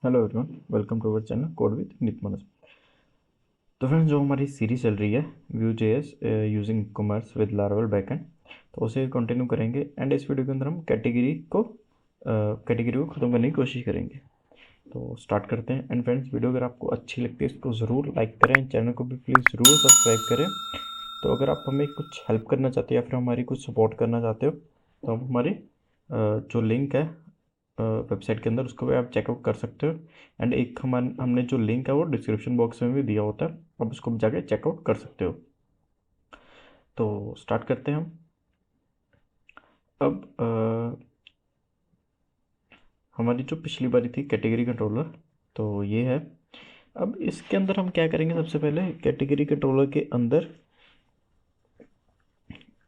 Hello everyone, welcome to our channel code with Nit Manoj. तो friends, जो हमारी सीरीज चल रही है view J S using commerce with Laravel backend, तो उसे कंटिन्यू करेंगे। एंड इस वीडियो के अंदर हम कैटेगरी को ख़त्म करने की कोशिश करेंगे। तो स्टार्ट करते हैं। एंड फ्रेंड्स, वीडियो अगर आपको अच्छी लगती है इसको ज़रूर लाइक करें, चैनल को भी प्लीज़ ज़रूर सब्सक्राइब करें। तो अगर आप हमें कुछ हेल्प करना चाहते हो या फिर हमारी कुछ सपोर्ट करना चाहते हो, तो आप हमारी जो लिंक है वेबसाइट के अंदर, उसको भी आप चेकआउट कर सकते हो। एंड एक हमने जो लिंक है वो डिस्क्रिप्शन बॉक्स में भी दिया होता है, आप उसको भी जाके चेकआउट कर सकते हो। तो स्टार्ट करते हैं हम। अब हमारी जो पिछली बारी थी कैटेगरी कंट्रोलर, तो ये है। अब इसके अंदर हम क्या करेंगे, सबसे पहले कैटेगरी कंट्रोलर के अंदर,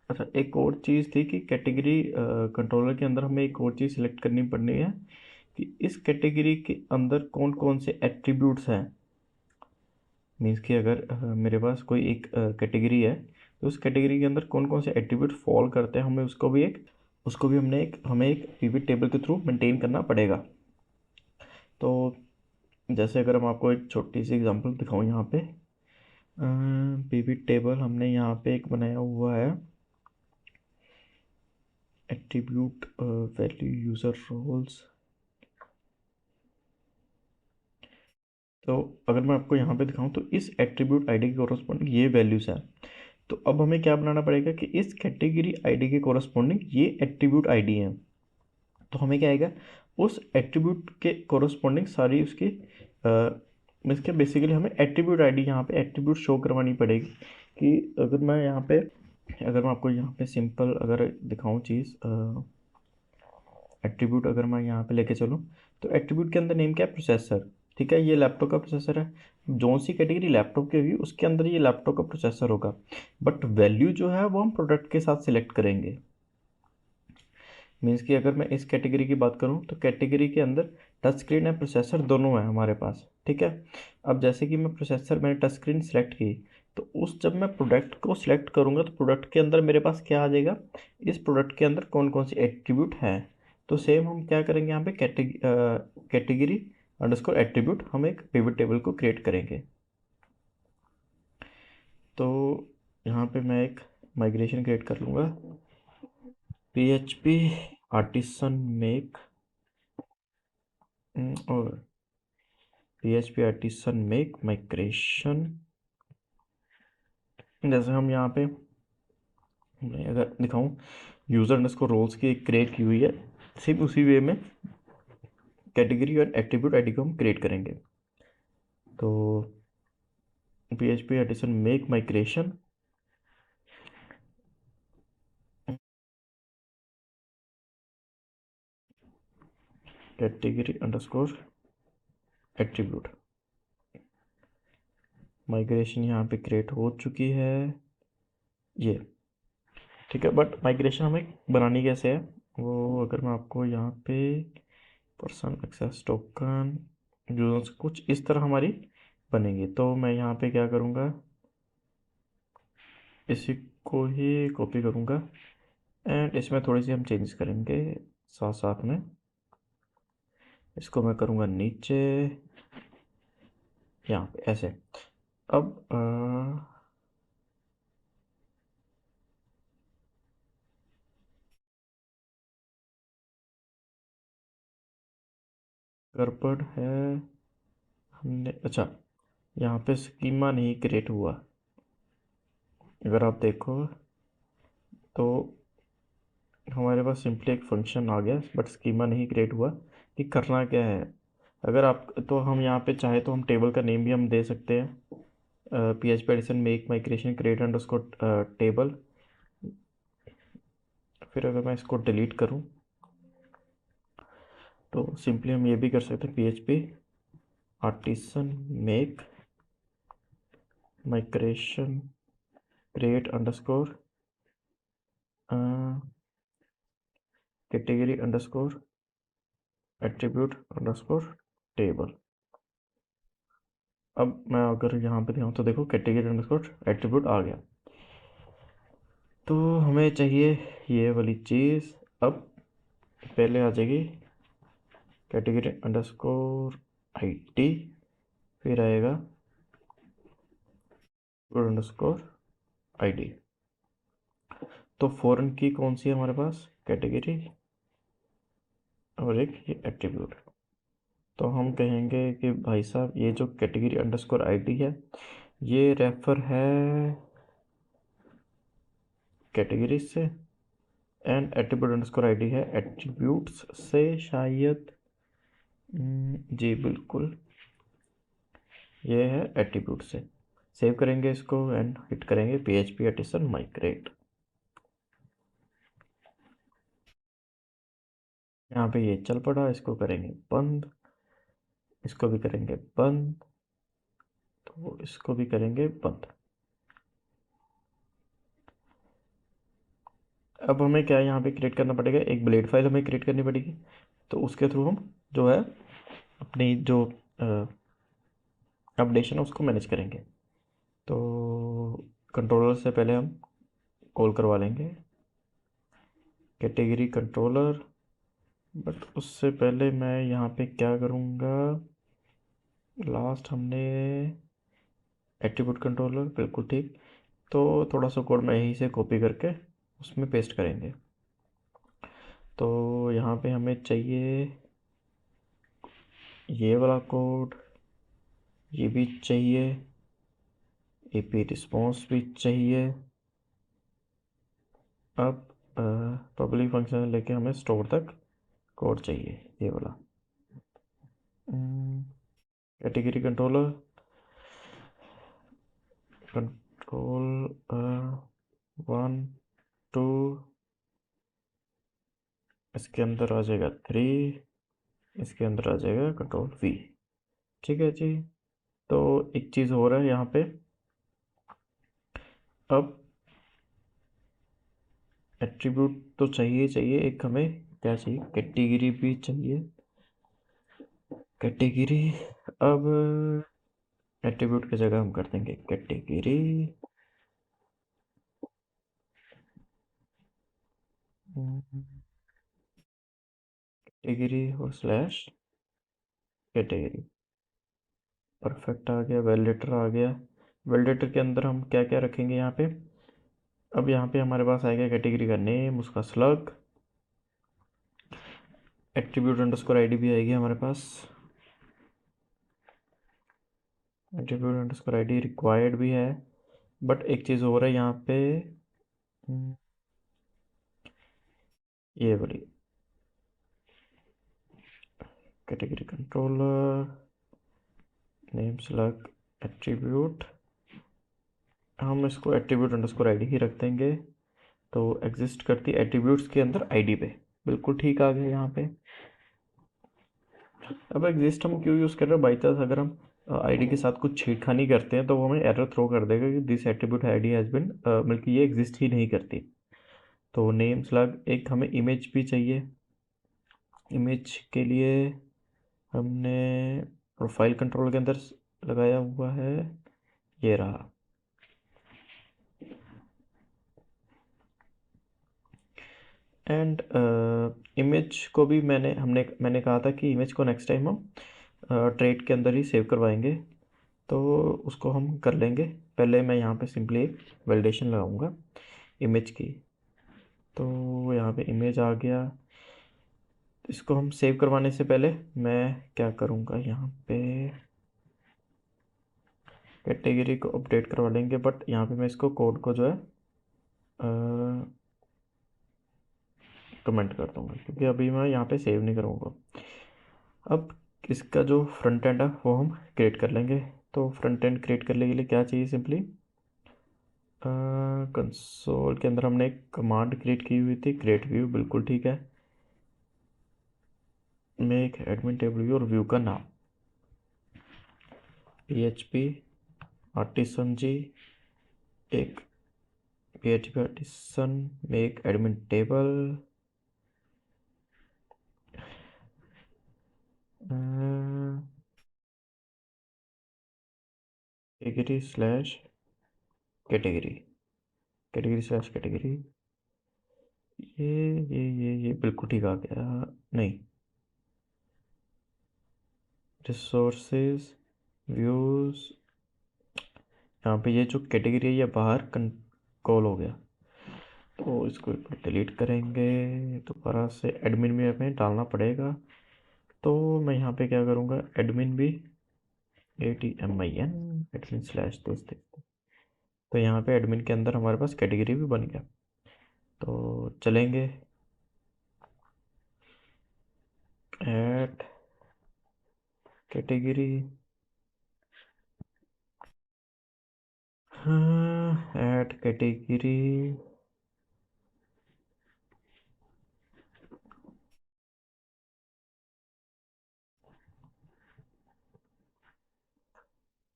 अच्छा एक और चीज़ थी कि कैटेगरी कंट्रोलर के अंदर हमें एक और चीज़ सिलेक्ट करनी पड़नी है कि इस कैटेगरी के अंदर कौन कौन से एट्रीब्यूट्स हैं। मीन्स कि अगर मेरे पास कोई एक कैटेगरी है, तो उस कैटेगरी के अंदर कौन कौन से एट्रीब्यूट फॉल करते हैं, उसको भी हमें एक पिवट टेबल के थ्रू मेंटेन करना पड़ेगा। तो जैसे अगर हम आपको एक छोटी सी एग्जांपल दिखाऊं, यहाँ पे पिवट टेबल हमने यहाँ पे एक बनाया हुआ है, एट्रीब्यूट वैल्यू यूज़र रोल्स। तो अगर मैं आपको यहाँ पे दिखाऊं, तो इस एट्रीब्यूट आईडी के कोरस्पॉन्डिंग ये वैल्यूज़ है। तो अब हमें क्या बनाना पड़ेगा कि इस कैटेगरी आईडी के कोरस्पॉन्डिंग ये एट्रीब्यूट आईडी है। तो हमें क्या आएगा, उस एट्रीब्यूट के कोरस्पॉन्डिंग सारी उसकी मीन्स के बेसिकली हमें एट्रीब्यूट आईडी यहाँ पे एट्रीब्यूट शो करवानी पड़ेगी। कि अगर मैं आपको यहाँ पे सिंपल अगर दिखाऊँ चीज़, एट्रीब्यूट अगर मैं यहाँ पे लेके चलूँ, तो एट्रीब्यूट के अंदर नेम क्या है, प्रोसेसर। ठीक है, ये लैपटॉप का प्रोसेसर है। जो सी कैटेगरी लैपटॉप की होगी उसके अंदर ये लैपटॉप का प्रोसेसर होगा। बट वैल्यू जो है वो हम प्रोडक्ट के साथ सिलेक्ट करेंगे। मीन्स कि अगर मैं इस कैटेगरी की बात करूं, तो कैटेगरी के अंदर टच स्क्रीन है, प्रोसेसर दोनों है हमारे पास। ठीक है। अब जैसे कि मैंने टच स्क्रीन सेलेक्ट की, तो जब मैं प्रोडक्ट को सिलेक्ट करूंगा, तो प्रोडक्ट के अंदर मेरे पास क्या आ जाएगा, इस प्रोडक्ट के अंदर कौन कौन सी एट्रीब्यूट हैं। तो सेम हम क्या करेंगे, यहाँ पे कैटेगरी अंडरस्कोर एट्रीब्यूट हम एक पिवट टेबल को क्रिएट करेंगे। तो यहाँ पे मैं एक माइग्रेशन क्रिएट कर लूँगा, PHP आर्टिसन मेक और PHP आर्टिसन मेक माइग्रेशन। जैसे हम यहाँ पे मैं अगर दिखाऊँ, यूज़र अंडरस्कोर रोल्स की एक क्रिएट की हुई है, सेम उसी वे में कैटेगरी और एट्रीब्यूट आईडी को हम क्रिएट करेंगे। तो PHP artisan make migration, category underscore attribute, migration यहाँ पे क्रिएट हो चुकी है ये। ठीक है, बट माइग्रेशन हमें बनानी कैसे है, वो अगर मैं आपको यहाँ पे पर्सन एक्सेस टोकन यूजर्स कुछ इस तरह हमारी बनेगी। तो मैं यहाँ पे क्या करूँगा, इसी को ही कॉपी करूँगा एंड इसमें थोड़ी सी हम चेंजेस करेंगे साथ साथ में। इसको मैं करूँगा नीचे यहाँ पे ऐसे। अब गड़बड़ है, हमने अच्छा यहाँ पे स्कीमा नहीं क्रिएट हुआ। अगर आप देखो तो हमारे पास सिंपली एक फंक्शन आ गया, बट स्कीमा नहीं क्रिएट हुआ कि करना क्या है। अगर आप तो हम यहाँ पे चाहे तो हम टेबल का नेम भी हम दे सकते हैं, PHP artisan make migration create underscore table. फिर अगर मैं इसको डिलीट करूँ, तो सिंपली हम ये भी कर सकते हैं, PHP artisan make migration create underscore category underscore attribute underscore table. अब मैं अगर यहाँ पे दिखाऊँ, तो देखो कैटेगरी अंडरस्कोर एट्रीब्यूट आ गया। तो हमें चाहिए ये वाली चीज़। अब पहले आ जाएगी कैटेगरी अंडरस्कोर IT, फिर आएगा अंडरस्कोर ID। तो फॉरेन की कौन सी है हमारे पास कैटेगरी और एक ये एट्रीब्यूट। तो हम कहेंगे कि भाई साहब ये जो कैटेगरी अंडरस्कोर ID है ये रेफर है कैटेगरी से, एंड एट्रीब्यूट अंडरस्कोर ID है एट्रीब्यूट्स से शायद। जी बिल्कुल, ये है एट्रीब्यूट से। सेव करेंगे इसको एंड हिट करेंगे PHP आर्टिसन माइग्रेट। यहाँ पे ये चल पड़ा, इसको करेंगे बंद, इसको भी करेंगे बंद, तो इसको भी करेंगे बंद। अब हमें क्या यहाँ पे क्रिएट करना पड़ेगा, एक ब्लेड फाइल हमें क्रिएट करनी पड़ेगी। तो उसके थ्रू हम जो है अपनी जो अपडेशन है उसको मैनेज करेंगे। तो कंट्रोलर से पहले हम कॉल करवा लेंगे कैटेगरी कंट्रोलर, बट उससे पहले मैं यहाँ पे क्या करूँगा, लास्ट हमने एट्रीब्यूट कंट्रोलर, बिल्कुल ठीक। तो थोड़ा सा कोड मैं यहीं से कॉपी करके उसमें पेस्ट करेंगे। तो यहाँ पे हमें चाहिए ये वाला कोड, ये भी चाहिए, AP रिस्पॉन्स भी चाहिए। अब पब्लिक फंक्शन लेके हमें स्टोर तक कोड चाहिए, ये वाला कैटेगरी कंट्रोलर कंट्रोल 1 2, इसके अंदर आ जाएगा 3, इसके अंदर आ जाएगा कंट्रोल V। ठीक है जी। तो एक चीज़ हो रहा है यहाँ पे, अब एट्रीब्यूट तो चाहिए चाहिए, एक हमें क्या चाहिए, कैटेगरी भी चाहिए, कैटेगरी। अब एट्रीब्यूट की जगह हम कर देंगे कैटेगरी, कैटेगरी और स्लैश कैटेगरी। परफेक्ट आ गया, वैलिडेटर आ गया। वैलिडेटर के अंदर हम क्या क्या रखेंगे यहाँ पे, अब यहाँ पे हमारे पास आएगा कैटेगरी का नेम, उसका स्लग, एट्रीब्यूट अंडरस्कोर ID भी आएगी हमारे पास, एट्रीब्यूट अंडरस्कोर ID रिक्वायर्ड भी है। बट एक चीज़ हो रहा है यहाँ पे, ये वाली category controller name slug attribute, हम इसको एट्रीब्यूट अंडरस्कोर ID ही रख देंगे। तो एग्जिस्ट करती एट्रीब्यूट्स के अंदर ID पे, बिल्कुल ठीक आ गया यहाँ पे। अब एग्जिस्ट हम क्यों यूज़ कर रहे हैं, बाई चांस अगर हम ID के साथ कुछ छेड़खानी करते हैं तो वो हमें एरर थ्रो कर देगा कि this attribute ID has been, बल्कि ये एग्जिस्ट ही नहीं करती। तो नेम स्लग, एक हमें इमेज भी चाहिए, इमेज के लिए हमने प्रोफाइल कंट्रोल के अंदर लगाया हुआ है, ये रहा। एंड इमेज को भी मैंने कहा था कि इमेज को नेक्स्ट टाइम हम ट्रेड के अंदर ही सेव करवाएंगे, तो उसको हम कर लेंगे। पहले मैं यहाँ पे सिंपली एक वैलिडेशन लगाऊंगा इमेज की। तो यहाँ पे इमेज आ गया, इसको हम सेव करवाने से पहले मैं क्या करूँगा, यहाँ पे कैटेगरी को अपडेट करवा लेंगे, बट यहाँ पे मैं इसको कोड को जो है कमेंट कर दूँगा, क्योंकि अभी मैं यहाँ पे सेव नहीं करूँगा। अब इसका जो फ्रंट एंड है वो हम क्रिएट कर लेंगे। तो फ्रंट एंड क्रिएट करने के लिए क्या चाहिए, सिंपली कंसोल के अंदर हमने एक कमांड क्रिएट की हुई थी, क्रिएट व्यू, बिल्कुल ठीक है। मेक एडमिन टेबल व्यू और व्यू का नाम PHP आर्टिसन जी, एक PHP artisan make admin table, category slash category, category slash category, ये बिल्कुल ठीक आ गया। नहीं, रिसोर्सेज, व्यूज़, यहाँ पे ये जो कैटेगरी है ये बाहर कॉल हो गया, तो इसको डिलीट करेंगे। दोबारा से एडमिन भी हमें डालना पड़ेगा, तो मैं यहाँ पे क्या करूँगा, एडमिन भी ADMIN एडमिन स्लैश दोस्त। तो यहाँ पे एडमिन के अंदर हमारे पास कैटेगरी भी बन गया। तो चलेंगे ऐड कैटेगरी, हाँ ऐड कैटेगरी,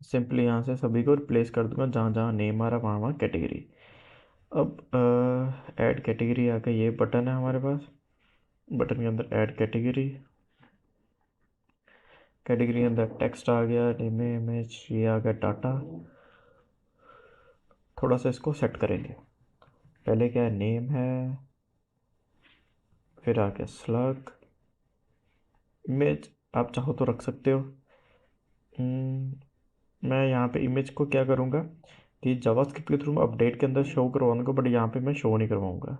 सिंपली यहाँ से सभी को रिप्लेस कर दूंगा, जहाँ जहाँ नेम आ रहा वहाँ वहाँ कैटेगरी। अब ऐड कैटेगरी आ गई, ये बटन है हमारे पास, बटन के अंदर ऐड कैटेगरी, कैटेगरी के अंदर टेक्स्ट आ गया, नेम इमेज, ये आ गया डाटा। थोड़ा सा इसको सेट करेंगे, पहले क्या है, नेम है, फिर आ गया स्लग, इमेज आप चाहो तो रख सकते हो। मैं यहाँ पे इमेज को क्या करूँगा कि जावास्क्रिप्ट के थ्रू मैं अपडेट के अंदर शो करवाऊंगा, बट यहाँ पे मैं शो नहीं करवाऊंगा।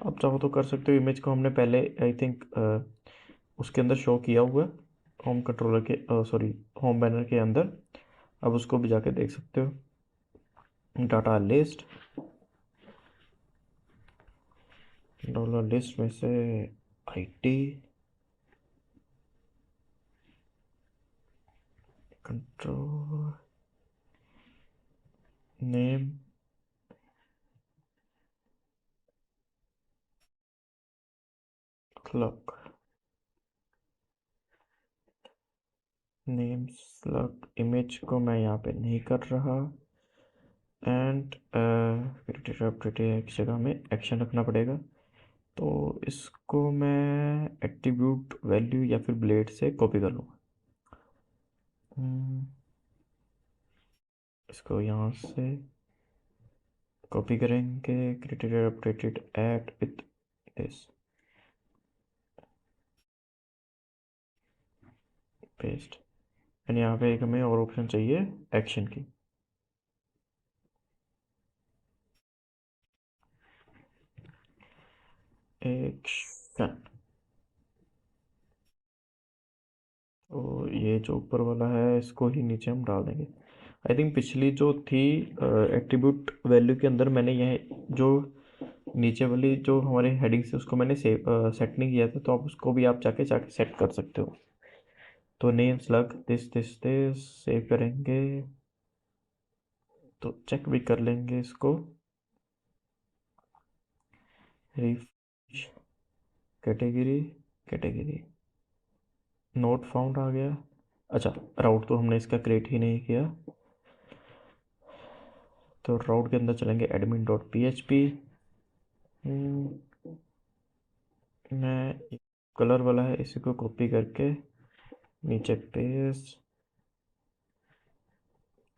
आप चाहो तो कर सकते हो, इमेज को हमने पहले आई थिंक उसके अंदर शो किया हुआ है, होम कंट्रोलर के सॉरी होम बैनर के अंदर। अब उसको भी जाके देख सकते हो। डाटा लिस्ट, डॉलर लिस्ट में से IT control name, slug name, slug image को मैं यहाँ पे नहीं कर रहा, एंड अपडेट एक जगह में एक्शन रखना पड़ेगा। तो इसको मैं एट्रीब्यूट वैल्यू या फिर ब्लेड से कॉपी कर लूँगा। इसको यहाँ से कॉपी करेंगे, created updated add with this, paste. And यहाँ पे एक हमें और ऑप्शन चाहिए एक्शन की, एक्शन। तो ये जो ऊपर वाला है इसको ही नीचे हम डाल देंगे। आई थिंक पिछली जो थी एट्रीब्यूट वैल्यू के अंदर मैंने यह जो नीचे वाली जो हमारे हेडिंग से उसको मैंने सेट नहीं किया था, तो आप उसको भी आप जाके सेट कर सकते हो। तो name slug this this this save करेंगे, तो चेक भी कर लेंगे इसको, refresh, category, category not found आ गया। अच्छा, राउट तो हमने इसका क्रिएट ही नहीं किया, तो राउट के अंदर चलेंगे admin.php। मैं कलर वाला है इसी को कॉपी करके नीचे paste,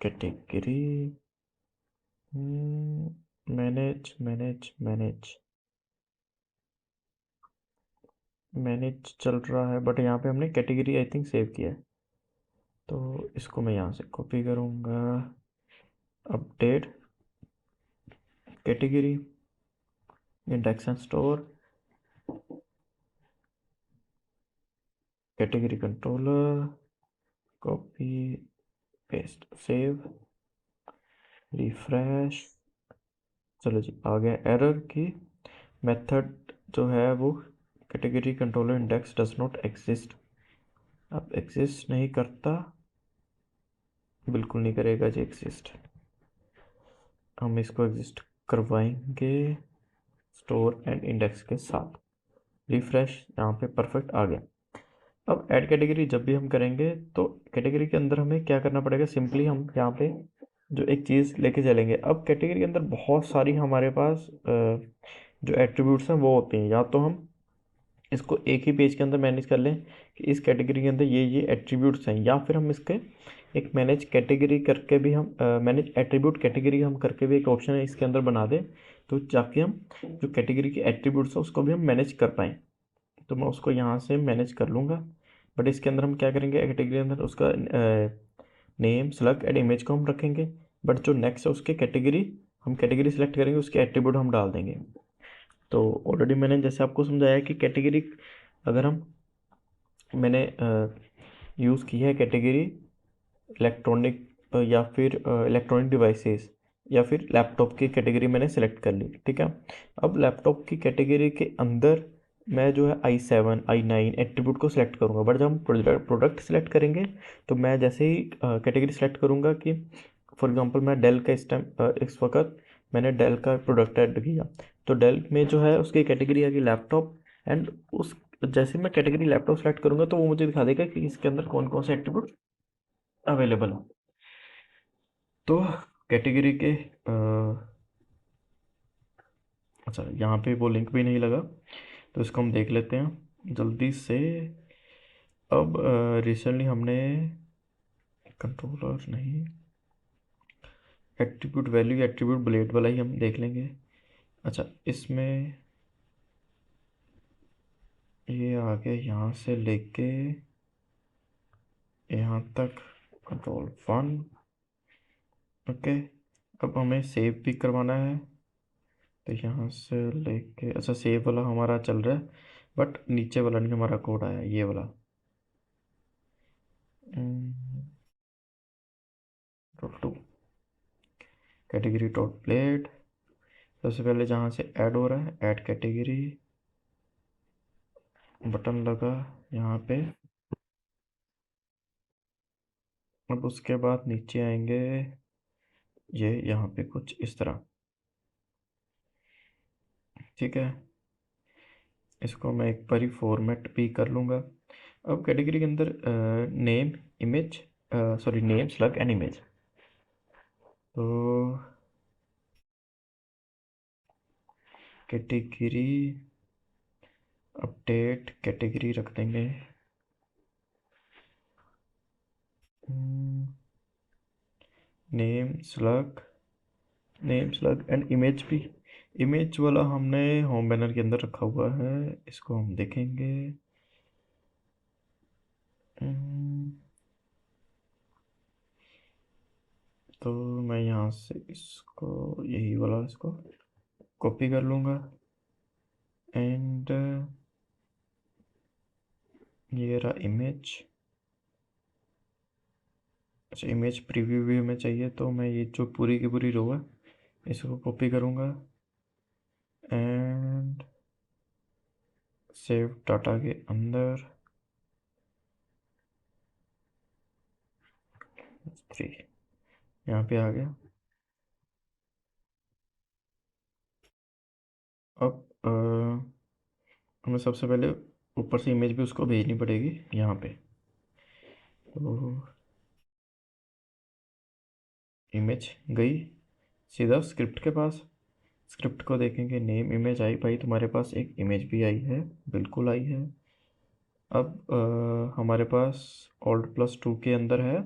category, manage manage manage manage चल रहा है, बट यहाँ पे हमने कैटेगरी आई थिंक सेव किया है, तो इसको मैं यहाँ से कॉपी करूँगा, update category, index and store, category controller, copy paste save, refresh. चलो जी, आ गया एरर की मेथड जो है वो category controller index does not exist. अब एग्जिस्ट नहीं करता, बिल्कुल नहीं करेगा जी एग्जिस्ट, हम इसको एग्जिस्ट करवाएंगे स्टोर एंड इंडेक्स के साथ। रिफ्रेश, यहाँ पे परफेक्ट आ गया। अब ऐड कैटेगरी जब भी हम करेंगे तो कैटेगरी के अंदर हमें क्या करना पड़ेगा, सिंपली हम यहाँ पे जो एक चीज़ लेके चलेंगे। अब कैटेगरी के अंदर बहुत सारी हमारे पास जो एट्रीब्यूट्स हैं वो होते हैं, या तो हम इसको एक ही पेज के अंदर मैनेज कर लें कि इस कैटेगरी के अंदर ये एट्रीब्यूट्स हैं, या फिर हम इसके एक मैनेज कैटेगरी करके भी हम मैनेज एट्रीब्यूट कैटेगरी हम करके भी एक ऑप्शन है इसके अंदर बना दें, तो जाके हम जो कैटेगरी के एट्रीब्यूट्स हैं उसको भी हम मैनेज कर पाएँ। तो मैं उसको यहाँ से मैनेज कर लूँगा, बट इसके अंदर हम क्या करेंगे, कैटेगरी के अंदर उसका नेम स्लग एंड इमेज को हम रखेंगे, बट जो नेक्स्ट है उसके कैटेगरी, हम कैटेगरी सेलेक्ट करेंगे, उसके एट्रीब्यूट हम डाल देंगे। तो ऑलरेडी मैंने जैसे आपको समझाया कि कैटेगरी अगर मैंने यूज़ की है कैटेगरी इलेक्ट्रॉनिक या फिर इलेक्ट्रॉनिक डिवाइसेस या फिर लैपटॉप की कैटेगरी मैंने सेलेक्ट कर ली, ठीक है। अब लैपटॉप की कैटेगरी के अंदर मैं जो है i7 i9 एट्रीब्यूट को सिलेक्ट करूंगा, बट जब हम प्रोडक्ट सेलेक्ट करेंगे तो मैं जैसे ही कैटेगरी सेलेक्ट करूंगा कि फॉर एग्जांपल मैं डेल का इस वक्त मैंने डेल का प्रोडक्ट ऐड किया, तो डेल में जो है उसकी कैटेगरी आ गई लैपटॉप, एंड उस जैसे मैं कैटेगरी लैपटॉप सेलेक्ट करूंगा तो वो मुझे दिखा देगा कि इसके अंदर कौन कौन से एट्रीब्यूट अवेलेबल है। तो कैटेगरी के अच्छा यहाँ पे वो लिंक भी नहीं लगा, तो इसको हम देख लेते हैं जल्दी से। अब रिसेंटली हमने कंट्रोलर नहीं, एट्रीब्यूट वैल्यू एट्रीब्यूट ब्लेड वाला ही हम देख लेंगे। अच्छा इसमें ये आगे यहाँ से लेके यहाँ तक कंट्रोल 1। ओके, अब हमें सेव भी करवाना है, तो यहाँ से लेके अच्छा सेव वाला हमारा चल रहा है, बट नीचे वाला नहीं हमारा कोड आया, ये वाला .2 कैटेगरी डॉट प्लेट। सबसे पहले जहाँ से ऐड हो रहा है ऐड कैटेगरी बटन लगा यहाँ पे। अब उसके बाद नीचे आएंगे, ये यहाँ पे कुछ इस तरह, ठीक है। इसको मैं एक बारी फॉर्मेट भी कर लूँगा। अब कैटेगरी के अंदर name image sorry name slug and image, तो कैटेगरी अपडेट कैटेगरी रख देंगे नेम स्लग एंड इमेज भी। इमेज वाला हमने होम बैनर के अंदर रखा हुआ है, इसको हम देखेंगे। तो मैं यहाँ से इसको यही वाला इसको कॉपी कर लूँगा एंड ये रहा इमेज। अच्छा इमेज प्रीव्यू भी हमें चाहिए, तो मैं ये जो पूरी की पूरी रो है इसको कॉपी करूँगा एंड सेव डाटा के अंदर 3 यहाँ पे आ गया। अब हमें सबसे पहले ऊपर से इमेज भी उसको भेजनी पड़ेगी यहाँ पे, तो इमेज गई सीधा स्क्रिप्ट के पास। स्क्रिप्ट को देखेंगे, नेम इमेज आई, भाई तुम्हारे पास एक इमेज भी आई है, बिल्कुल आई है। अब हमारे पास Alt+2 के अंदर है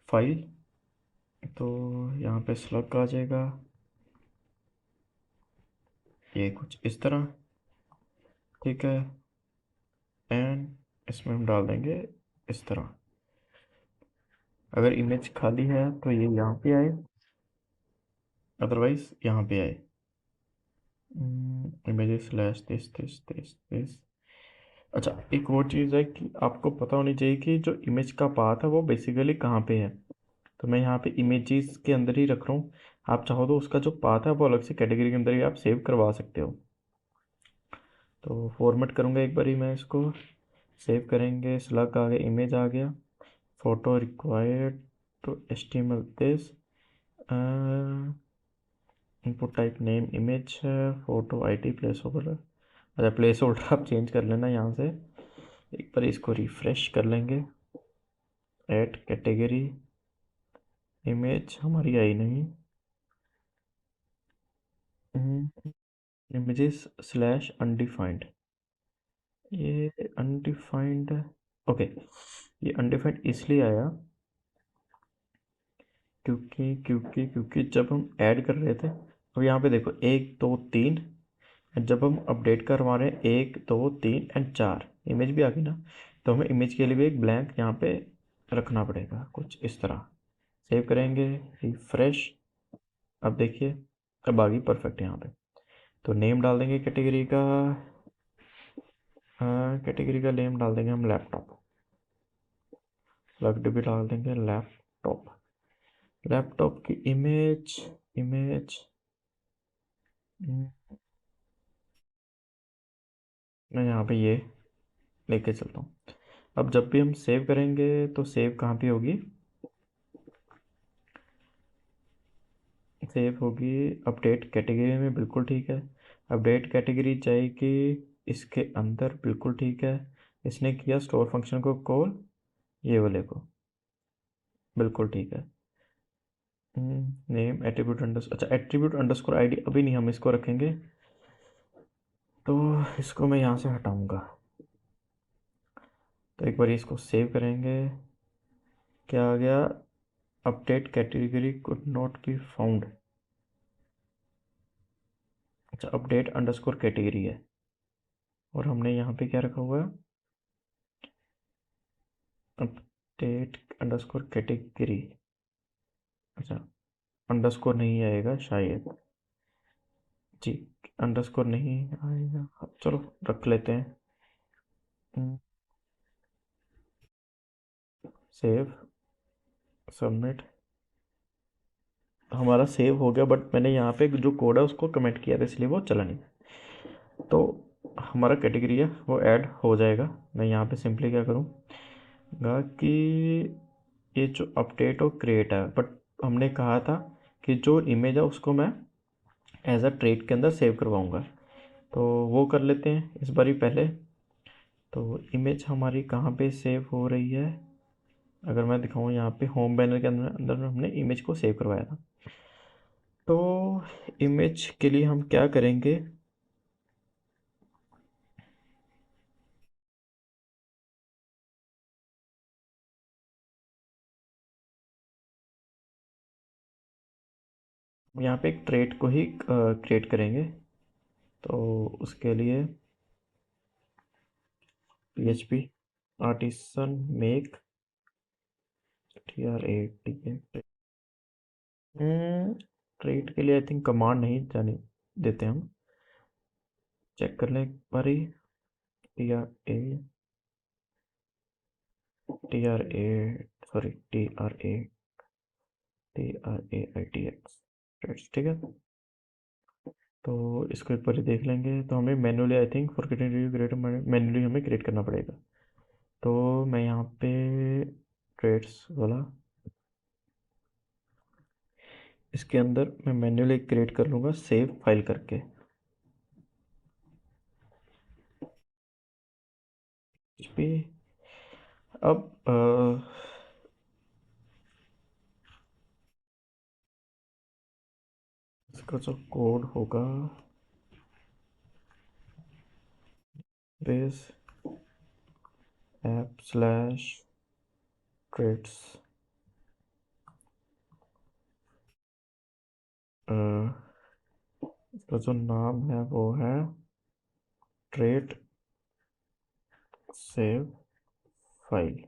फाइल, तो यहाँ पे स्लग आ जाएगा, ये कुछ इस तरह, ठीक है। एंड इसमें हम डाल देंगे इस तरह। अगर इमेज खाली है तो ये यहाँ पे आए, अदरवाइज यहाँ पे आए इमेजेस स्लैश दिस। अच्छा एक और चीज़ है कि आपको पता होनी चाहिए कि जो इमेज का पाथ है वो बेसिकली कहाँ पे है। तो मैं यहाँ पे इमेजेस के अंदर ही रख रहा हूँ, आप चाहो तो उसका जो पाथ है वो अलग से कैटेगरी के अंदर ही आप सेव करवा सकते हो। तो फॉर्मेट करूँगा एक बारी मैं इसको, सेव करेंगे, स्लग आ गया, इमेज आ गया, photo required to HTML this, input type name image है, फोटो ID प्लेस होल्डर। अच्छा प्लेस होल्डर आप चेंज कर लेना यहाँ से। एक बार इसको रिफ्रेश कर लेंगे, ऐड कैटेगरी, इमेज हमारी आई नहीं, इमेजेस स्लैश अनडिफाइंड, ये अनडिफाइंड, ओके। ये अनडिफाइंड इसलिए आया क्योंकि जब हम ऐड कर रहे थे, अब यहाँ पे देखो 1 2 3, जब हम अपडेट करवा रहे हैं 1 2 3 एंड 4 इमेज भी आ गई ना, तो हमें इमेज के लिए भी एक ब्लैंक यहाँ पे रखना पड़ेगा, कुछ इस तरह। सेव करेंगे, रिफ्रेश। अब देखिए, अब आ गई परफेक्ट यहाँ पे। तो नेम डाल देंगे कैटेगरी का, कैटेगरी का नेम डाल देंगे हम लैपटॉप। प्लग्ड भी डाल देंगे लैपटॉप। लैपटॉप की इमेज, इमेज मैं यहाँ पे ये लेके चलता हूँ। अब जब भी हम सेव करेंगे तो सेव कहाँ पे होगी, सेव होगी अपडेट कैटेगरी में, बिल्कुल ठीक है। अपडेट कैटेगरी जाएगी इसके अंदर, बिल्कुल ठीक है। इसने किया स्टोर फंक्शन को कॉल, ये वाले को, बिल्कुल ठीक है। नेम एट्रीब्यूट अच्छा एट्रीब्यूट अंडरस्कोर आईडी अभी नहीं, हम इसको रखेंगे। तो इसको मैं यहाँ से हटाऊंगा। तो एक बार इसको सेव करेंगे, क्या आ गया, update category could not be found. अच्छा अपडेट अंडरस्कोर कैटेगरी है, और हमने यहाँ पे क्या रखा हुआ है, अपडेट अंडरस्कोर कैटेगरी। अच्छा अंडरस्कोर नहीं आएगा शायद, जी अंडरस्कोर नहीं आएगा, चलो रख लेते हैं। Save, submit. हमारा सेव हो गया, बट मैंने यहाँ पे जो कोड है उसको कमेंट किया था, इसलिए वो चला नहीं। तो हमारा कैटेगरी है वो ऐड हो जाएगा। मैं यहाँ पे सिंपली क्या करूँगा कि ये जो अपडेट और क्रिएट है, बट हमने कहा था कि जो इमेज है उसको मैं एज अ ट्रेड के अंदर सेव करवाऊँगा, तो वो कर लेते हैं इस बारी पहले। तो इमेज हमारी कहाँ पे सेव हो रही है, अगर मैं दिखाऊँ यहाँ पे होम बैनर के अंदर अंदर हमने इमेज को सेव करवाया था। तो इमेज के लिए हम क्या करेंगे, यहाँ पे एक ट्रेड को ही क्रिएट करेंगे। तो उसके लिए PHP artisan make TRAT। Trade के लिए आई थिंक कमांड नहीं जाने देते हम, चेक कर लें एक बारी। TRA सॉरी TRAITX, ठीक है। तो इसको एक बार देख लेंगे। तो हमें manually I think for create manually हमें क्रिएट करना पड़ेगा। तो मैं यहाँ पे ट्रेड्स वाला, इसके अंदर मैं मैन्युअली क्रिएट कर लूँगा सेव फाइल करके। इस पे अब इसका जो कोड होगा, बेस ऐप स्लैश ट्रेड्स, इसका जो नाम है वो है ट्रेड सेव फाइल।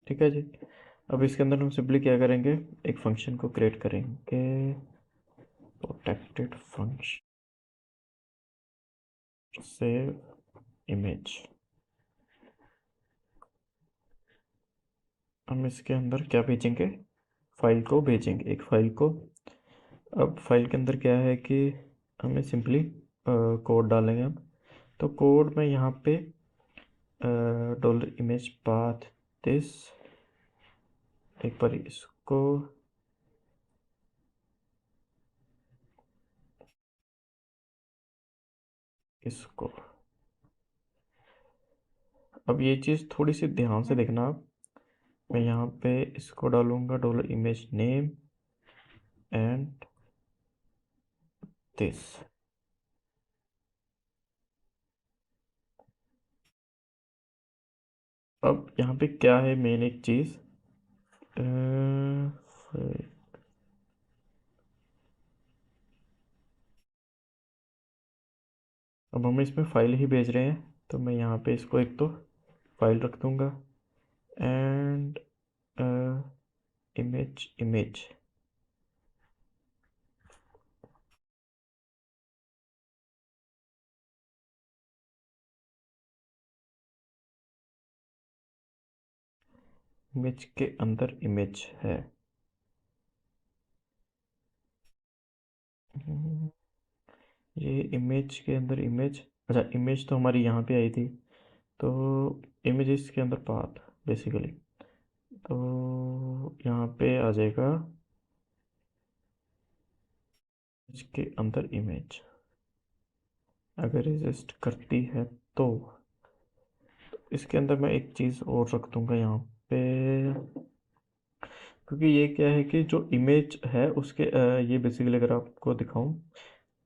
ठीक है जी। अब इसके अंदर हम सिंपली क्या करेंगे, एक फंक्शन को क्रिएट करेंगे, प्रोटेक्टेड फंक्शन सेव इमेज। हम इसके अंदर क्या भेजेंगे, फाइल को भेजेंगे, एक फाइल को। अब फाइल के अंदर क्या है कि हमें सिंपली कोड डालेंगे हम। तो कोड में यहाँ पे $इमेज पाथ दिस, एक बार इसको अब ये चीज़ थोड़ी सी ध्यान से देखना आप। मैं यहाँ पे इसको डालूंगा $इमेज नेम एंड दिस। अब यहाँ पे क्या है मेन एक चीज़, अब हम इसमें फाइल ही भेज रहे हैं, तो मैं यहाँ पे इसको एक तो फाइल रख दूँगा एंड इमेज इमेज इमेज के अंदर इमेज है। ये इमेज के अंदर इमेज, अच्छा इमेज तो हमारी यहाँ पे आई थी, तो इमेजेस के अंदर पाथ बेसिकली, तो यहाँ पे आ जाएगा इसके अंदर इमेज। अगर एग्जिस्ट करती है तो इसके अंदर मैं एक चीज़ और रख दूँगा यहाँ पे, क्योंकि ये क्या है कि जो इमेज है उसके ये बेसिकली अगर आपको दिखाऊं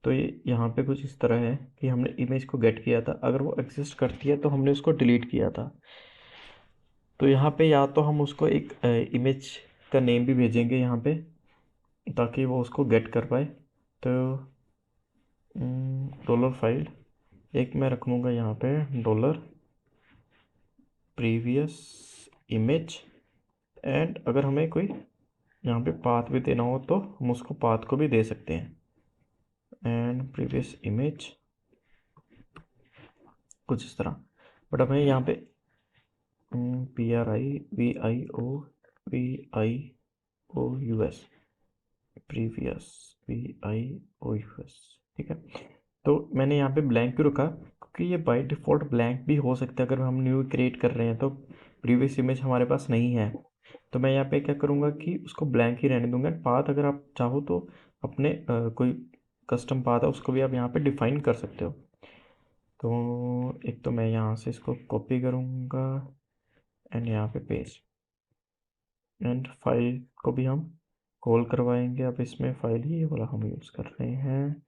तो ये यहाँ पे कुछ इस तरह है कि हमने इमेज को गेट किया था, अगर वो एग्जिस्ट करती है तो हमने उसको डिलीट किया था। तो यहाँ पे या तो हम उसको एक इमेज का नेम भी भेजेंगे यहाँ पे ताकि वो उसको गेट कर पाए। तो डॉलर फाइल एक मैं रखूँगा यहाँ पे डॉलर प्रीवियस इमेज, एंड अगर हमें कोई यहाँ पे पाथ भी देना हो तो हम उसको पाथ को भी दे सकते हैं, एंड प्रीवियस इमेज कुछ इस तरह। बट हमें यहाँ पे PRIVIOVIOUS प्रीवियस VIOUS, ठीक है। तो मैंने यहाँ पे ब्लैंक क्यों रखा, क्योंकि ये बाय डिफ़ॉल्ट ब्लैंक भी हो सकता है अगर हम न्यू क्रिएट कर रहे हैं तो प्रीवियस इमेज हमारे पास नहीं है। तो मैं यहाँ पे क्या करूँगा कि उसको ब्लैंक ही रहने दूंगा। पाथ अगर आप चाहो तो अपने कोई कस्टम पाथ है उसको भी आप यहाँ पे डिफाइन कर सकते हो। तो एक तो मैं यहाँ से इसको कॉपी करूँगा एंड यहाँ पे पेस्ट, एंड फाइल को भी हम कॉल करवाएंगे। अब इसमें फाइल ये वाला हम यूज़ कर रहे हैं।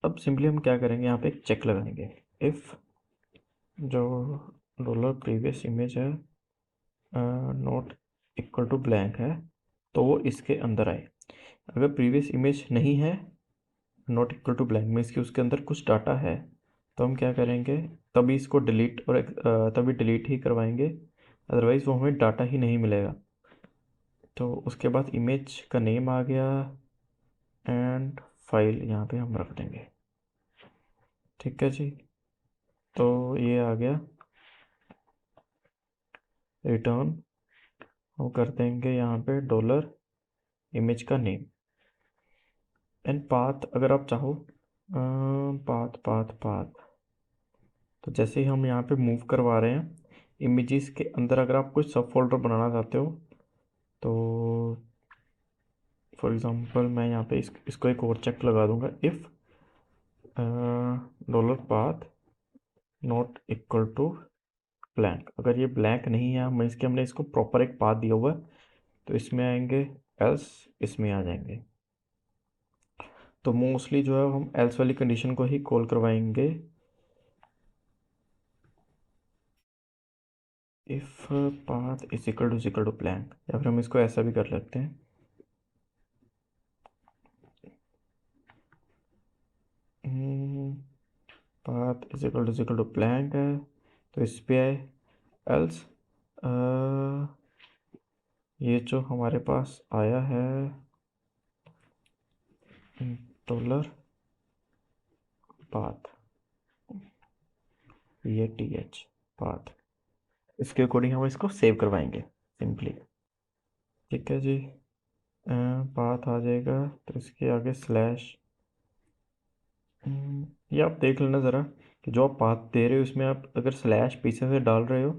अब सिंपली हम क्या करेंगे, यहाँ पे एक चेक लगाएंगे, इफ़ जो डॉलर प्रीवियस इमेज है नॉट इक्वल टू ब्लैंक है तो वो इसके अंदर आए। अगर प्रीवियस इमेज नहीं है not equal to blank means कि उसके अंदर कुछ डाटा है, तो हम क्या करेंगे तभी इसको डिलीट और तभी डिलीट ही करवाएंगे, अदरवाइज़ वो हमें डाटा ही नहीं मिलेगा। तो उसके बाद इमेज का नेम आ गया एंड फाइल यहाँ पे हम रख देंगे, ठीक है जी। तो ये आ गया रिटर्न, हम कर देंगे यहाँ पे डॉलर इमेज का नेम एंड पाथ अगर आप चाहो पाथ पाथ पाथ। तो जैसे ही हम यहाँ पे मूव करवा रहे हैं इमेजेस के अंदर, अगर आप कुछ सब फोल्डर बनाना चाहते हो तो फॉर एग्ज़ाम्पल मैं यहाँ पे इसको एक और चेक लगा दूंगा, if dollar path not equal to blank. अगर ये ब्लैंक नहीं है मीन्स कि हमने इसको प्रॉपर एक पाथ दिया हुआ है तो इसमें आएंगे, एल्स इसमें आ जाएंगे। तो मोस्टली जो है हम एल्स वाली कंडीशन को ही कॉल करवाएंगे, if path is equal to blank, या फिर हम इसको ऐसा भी कर सकते हैं path is equal to blank है तो इस पे आए, एल्स ये जो हमारे पास आया है डॉलर पाथ PATH पाथ, इसके अकॉर्डिंग हम इसको सेव करवाएंगे सिंपली, ठीक है जी। पाथ आ जाएगा तो इसके आगे स्लैश, ये आप देख लेना ज़रा कि जो आप पाथ दे रहे हो इसमें आप अगर स्लैश पीछे से डाल रहे हो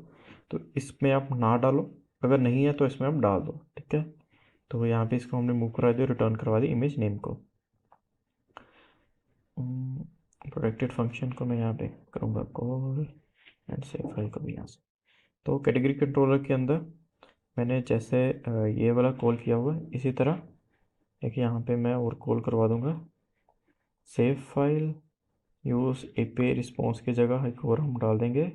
तो इसमें आप ना डालो, अगर नहीं है तो इसमें आप डाल दो, ठीक है। तो यहाँ पे इसको हमने मूव करा दिया, रिटर्न करवा दी इमेज नेम को। प्रोटेक्टेड फंक्शन को मैं यहाँ पे करूँगा कॉल एंड सेव फाइल को भी यहाँ से। तो कैटेगरी कंट्रोलर के अंदर मैंने जैसे ये वाला कॉल किया हुआ है इसी तरह एक यहाँ पे मैं और कॉल करवा दूँगा, save file use API response की जगह एक और हम डाल देंगे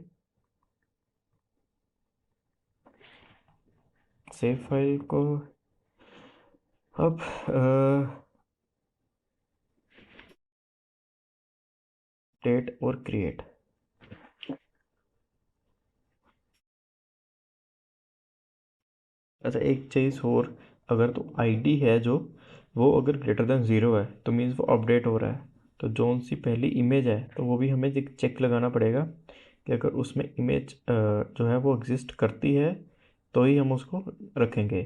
सेव फाइल को अब डेट और क्रिएट। अच्छा, एक चीज़ और, अगर तो आईडी है जो, वो अगर ग्रेटर देन ज़ीरो है तो मीन्स वो अपडेट हो रहा है। तो जोन सी पहली इमेज है तो वो भी हमें चेक लगाना पड़ेगा कि अगर उसमें इमेज जो है वो एग्जिस्ट करती है तो ही हम उसको रखेंगे।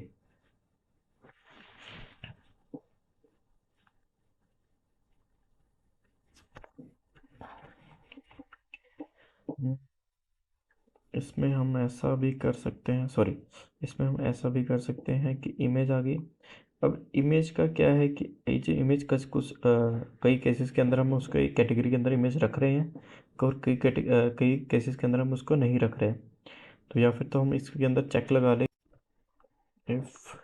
इसमें हम ऐसा भी कर सकते हैं, सॉरी, इसमें हम ऐसा भी कर सकते हैं कि इमेज आ गई। अब इमेज का क्या है कि ये जो इमेज का कुछ कई केसेस के अंदर हम उसको एक कैटेगरी के अंदर इमेज रख रहे हैं, और कई केसेस के अंदर हम उसको नहीं रख रहे हैं। तो या फिर तो हम इसके अंदर चेक लगा लें, इफ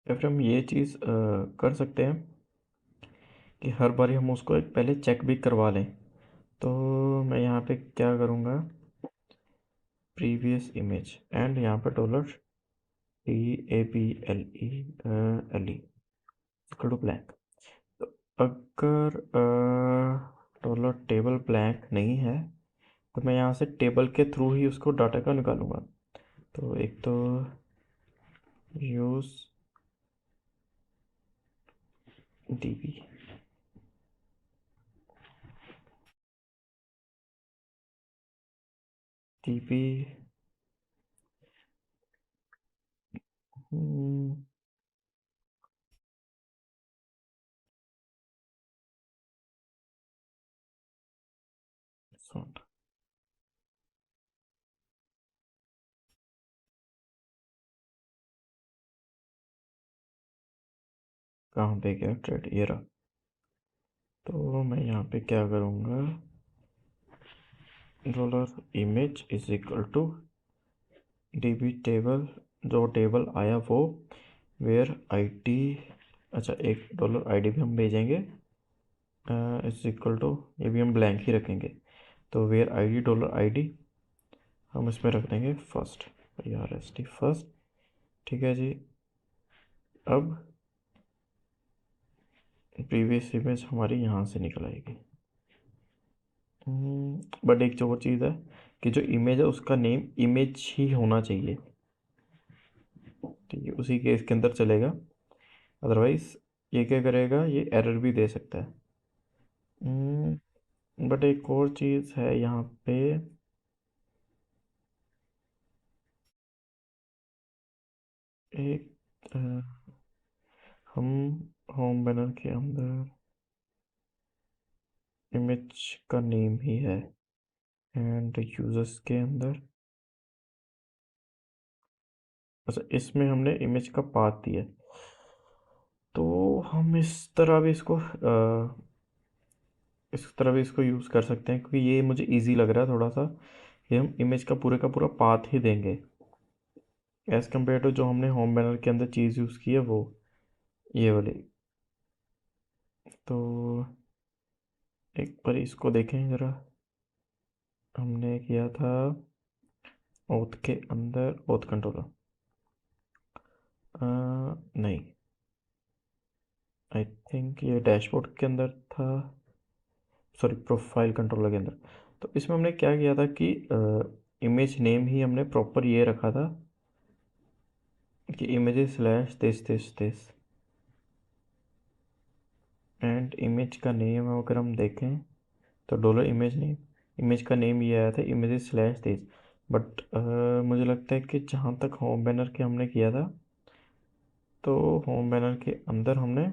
या फिर हम ये चीज़ कर सकते हैं कि हर बारी हम उसको एक पहले चेक भी करवा लें। तो मैं यहाँ पे क्या करूँगा, प्रीवियस इमेज एंड यहाँ पे dollar TABLE equal to blank. तो अगर डॉलर टेबल ब्लैंक नहीं है तो मैं यहाँ से टेबल के थ्रू ही उसको डाटा का निकालूंगा। तो एक तो यूज़ DB, DB सॉर्ट। कहाँ पे गया ट्रेड, ये रहा। तो मैं यहाँ पे क्या करूँगा, dollar image is equal to DB table, जो टेबल आया वो वेयर ID। अच्छा, एक डॉलर ID भी हम भेजेंगे, इज इक्वल टू, ये भी हम ब्लैंक ही रखेंगे। तो वेयर ID डॉलर ID हम इसमें रख देंगे फर्स्ट, RST फर्स्ट। ठीक है जी। अब प्रीवियस इमेज हमारी यहाँ से निकल आएगी। बट एक जो और चीज़ है कि जो इमेज है उसका नेम इमेज ही होना चाहिए। ठीक है, उसी के इसके अंदर चलेगा, अदरवाइज ये क्या करेगा, ये एरर भी दे सकता है। बट एक और चीज़ है यहाँ पे, एक हम होम बैनर के अंदर इमेज का नेम ही है, एंड यूजर्स के अंदर, अच्छा इसमें हमने इमेज का पाथ दिया। तो हम इस तरह भी इसको यूज़ कर सकते हैं, क्योंकि ये मुझे इजी लग रहा है थोड़ा सा। ये हम इमेज का पूरा पाथ ही देंगे एज़ कम्पेयर टू जो हमने होम बैनर के अंदर चीज़ यूज़ की है वो, ये वाली। तो एक बार इसको देखें ज़रा, हमने किया था ओथ के अंदर, ओथ कंट्रोलर, नहीं, आई थिंक ये डैशबोर्ड के अंदर था, सॉरी प्रोफाइल कंट्रोलर के अंदर। तो इसमें हमने क्या किया था कि इमेज नेम ही हमने प्रॉपर ये रखा था कि images slash this and image का नेम अगर हम देखें तो डॉलर इमेज नेम, इमेज का नेम ये आया था इमेजेस स्लैश दिस। बट मुझे लगता है कि जहाँ तक होम बैनर के हमने किया था, तो होम बैनर के अंदर हमने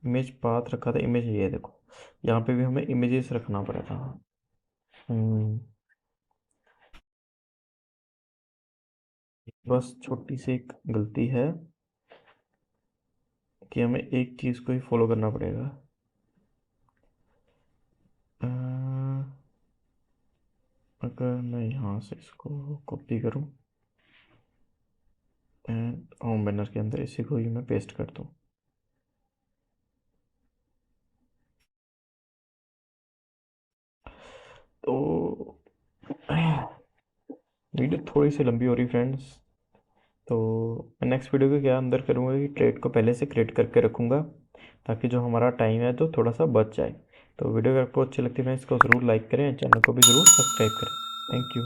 इमेज पाथ रखा था, इमेज ये देखो, यहाँ पे भी हमें इमेजेस रखना पड़ा था। हम्म, बस छोटी सी एक गलती है कि हमें एक चीज़ को ही फॉलो करना पड़ेगा। अ, अगर मैं यहाँ से इसको कॉपी करूँ एंड होम बैनर के अंदर इसी को ही मैं पेस्ट कर दूँ, तो वीडियो थोड़ी सी लंबी हो रही फ्रेंड्स, तो मैं नेक्स्ट वीडियो को क्या अंदर करूँगा कि ट्रेड को पहले से क्रिएट करके रखूँगा, ताकि जो हमारा टाइम है तो थोड़ा सा बच जाए। तो वीडियो अगर आपको अच्छी लगती है फ्रेंड्स, इसको ज़रूर लाइक करें, चैनल को भी ज़रूर सब्सक्राइब करें। Thank you.